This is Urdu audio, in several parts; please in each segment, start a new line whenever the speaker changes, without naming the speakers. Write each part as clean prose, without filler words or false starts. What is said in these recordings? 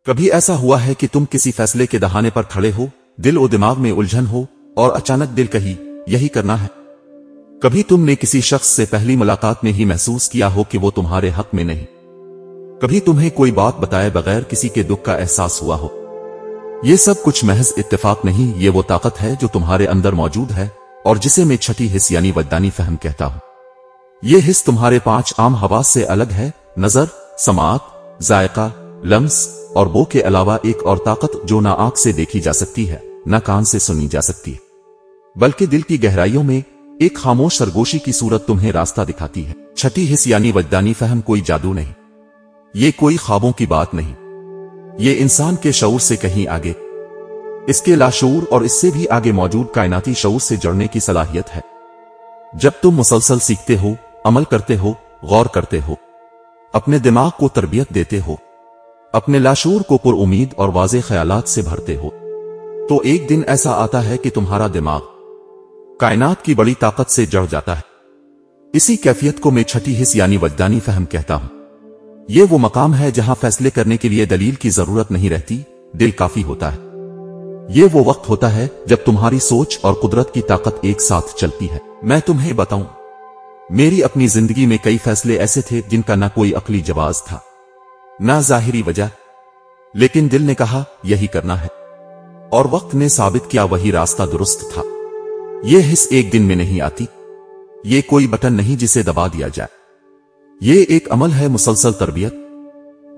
کبھی ایسا ہوا ہے کہ تم کسی فیصلے کے دہانے پر کھڑے ہو، دل و دماغ میں الجھن ہو اور اچانک دل کہی یہی کرنا ہے؟ کبھی تم نے کسی شخص سے پہلی ملاقات میں ہی محسوس کیا ہو کہ وہ تمہارے حق میں نہیں؟ کبھی تمہیں کوئی بات بتائے بغیر کسی کے دکھ کا احساس ہوا ہو؟ یہ سب کچھ محض اتفاق نہیں، یہ وہ طاقت ہے جو تمہارے اندر موجود ہے اور جسے میں چھٹی حس یعنی وجدانی فہم کہتا ہوں۔ یہ حس تمہارے 5 عام حواس سے الگ ہے، نظر، سماعت، ذائقہ، لمس اور بو کے علاوہ ایک اور طاقت جو نہ آنکھ سے دیکھی جا سکتی ہے، نہ کان سے سنی جا سکتی ہے، بلکہ دل کی گہرائیوں میں ایک خاموش سرگوشی کی صورت تمہیں راستہ دکھاتی ہے۔ چھٹی حس یعنی وجدانی فہم کوئی جادو نہیں، یہ کوئی خوابوں کی بات نہیں، یہ انسان کے شعور سے کہیں آگے، اس کے لاشعور اور اس سے بھی آگے موجود کائناتی شعور سے جڑنے کی صلاحیت ہے۔ جب تم مسلسل سیکھتے ہو، عمل کرتے ہو، غور کرتے ہو، اپنے دماغ کو تربیت دیتے ہو، اپنے لاشعور کو پر امید اور واضح خیالات سے بھرتے ہو، تو ایک دن ایسا آتا ہے کہ تمہارا دماغ کائنات کی بڑی طاقت سے جڑ جاتا ہے۔ اسی کیفیت کو میں چھٹی حس یعنی وجدانی فہم کہتا ہوں۔ یہ وہ مقام ہے جہاں فیصلے کرنے کے لیے دلیل کی ضرورت نہیں رہتی، دل کافی ہوتا ہے۔ یہ وہ وقت ہوتا ہے جب تمہاری سوچ اور قدرت کی طاقت ایک ساتھ چلتی ہے۔ میں تمہیں بتاؤں، میری اپنی زندگی میں کئی فیصلے ایسے تھے جن کا نہ کوئی عقلی جواز تھا، نہ ظاہری وجہ، لیکن دل نے کہا یہی کرنا ہے، اور وقت نے ثابت کیا وہی راستہ درست تھا۔ یہ حس ایک دن میں نہیں آتی، یہ کوئی بٹن نہیں جسے دبا دیا جائے، یہ ایک عمل ہے، مسلسل تربیت،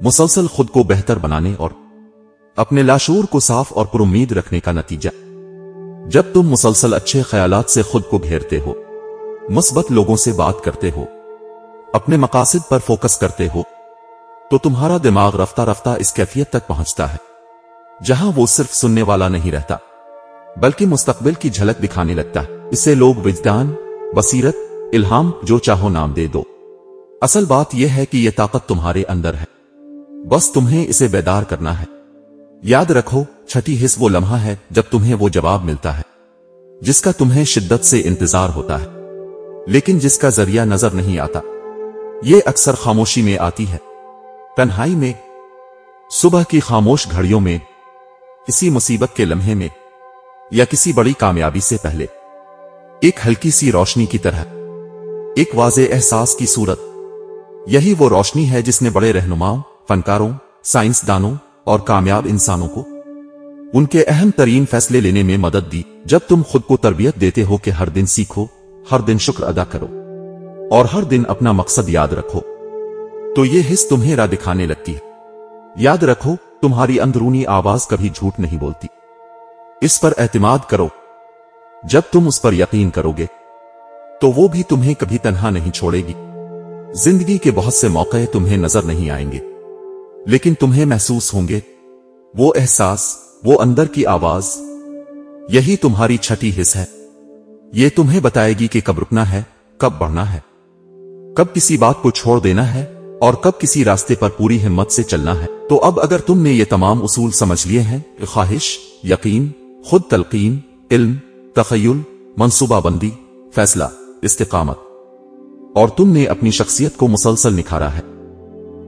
مسلسل خود کو بہتر بنانے اور اپنے لاشعور کو صاف اور پر امید رکھنے کا نتیجہ۔ جب تم مسلسل اچھے خیالات سے خود کو گھیرتے ہو، مثبت لوگوں سے بات کرتے ہو، اپنے مقاصد پر فوکس کرتے ہو، تو تمہارا دماغ رفتہ رفتہ اس کیفیت تک پہنچتا ہے جہاں وہ صرف سننے والا نہیں رہتا بلکہ مستقبل کی جھلک دکھانے لگتا ہے۔ اسے لوگ وجدان، بصیرت، الہام، جو چاہو نام دے دو۔ اصل بات یہ ہے کہ یہ طاقت تمہارے اندر ہے، بس تمہیں اسے بیدار کرنا ہے۔ یاد رکھو، چھٹی حس وہ لمحہ ہے جب تمہیں وہ جواب ملتا ہے جس کا تمہیں شدت سے انتظار ہوتا ہے، لیکن جس کا ذریعہ نظر نہیں آتا۔ یہ اکثر خاموشی میں آتی ہے، تنہائی میں، صبح کی خاموش گھڑیوں میں، کسی مصیبت کے لمحے میں، یا کسی بڑی کامیابی سے پہلے، ایک ہلکی سی روشنی کی طرح، ایک واضح احساس کی صورت۔ یہی وہ روشنی ہے جس نے بڑے رہنماؤں، فنکاروں، سائنسدانوں اور کامیاب انسانوں کو ان کے اہم ترین فیصلے لینے میں مدد دی۔ جب تم خود کو تربیت دیتے ہو کہ ہر دن سیکھو، ہر دن شکر ادا کرو اور ہر دن اپنا مقصد یاد رکھو، تو یہ حس تمہیں راہ دکھانے لگتی ہے۔ یاد رکھو، تمہاری اندرونی آواز کبھی جھوٹ نہیں بولتی، اس پر اعتماد کرو۔ جب تم اس پر یقین کرو گے تو وہ بھی تمہیں کبھی تنہا نہیں چھوڑے گی۔ زندگی کے بہت سے موقع تمہیں نظر نہیں آئیں گے، لیکن تمہیں محسوس ہوں گے، وہ احساس، وہ اندر کی آواز، یہی تمہاری چھٹی حس ہے۔ یہ تمہیں بتائے گی کہ کب رکنا ہے، کب بڑھنا ہے، کب کسی بات کو چھوڑ دینا ہے اور کب کسی راستے پر پوری ہمت سے چلنا ہے۔ تو اب اگر تم نے یہ تمام اصول سمجھ لیے ہیں، خواہش، یقین، خود تلقین، علم، تخیل، منصوبہ بندی، فیصلہ، استقامت، اور تم نے اپنی شخصیت کو مسلسل نکھارا ہے،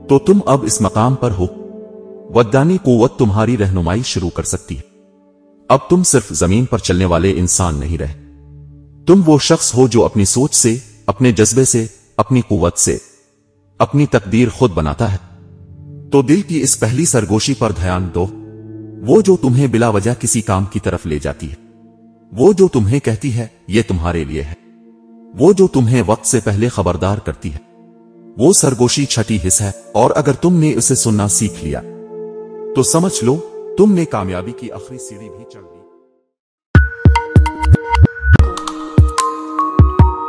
تو تم اب اس مقام پر ہو۔ وجدانی قوت تمہاری رہنمائی شروع کر سکتی ہے۔ اب تم صرف زمین پر چلنے والے انسان نہیں رہے، تم وہ شخص ہو جو اپنی سوچ سے، اپنے جذبے سے، اپنی قوت سے اپنی تقدیر خود بناتا ہے۔ تو دل کی اس پہلی سرگوشی پر دھیان دو، وہ جو تمہیں بلا وجہ کسی کام کی طرف لے جاتی ہے، وہ جو تمہیں کہتی ہے یہ تمہارے لیے ہے، وہ جو تمہیں وقت سے پہلے خبردار کرتی ہے، وہ سرگوشی چھٹی حس ہے۔ اور اگر تم نے اسے سننا سیکھ لیا تو سمجھ لو تم نے کامیابی کی آخری سیڑھی بھی چڑھ لی۔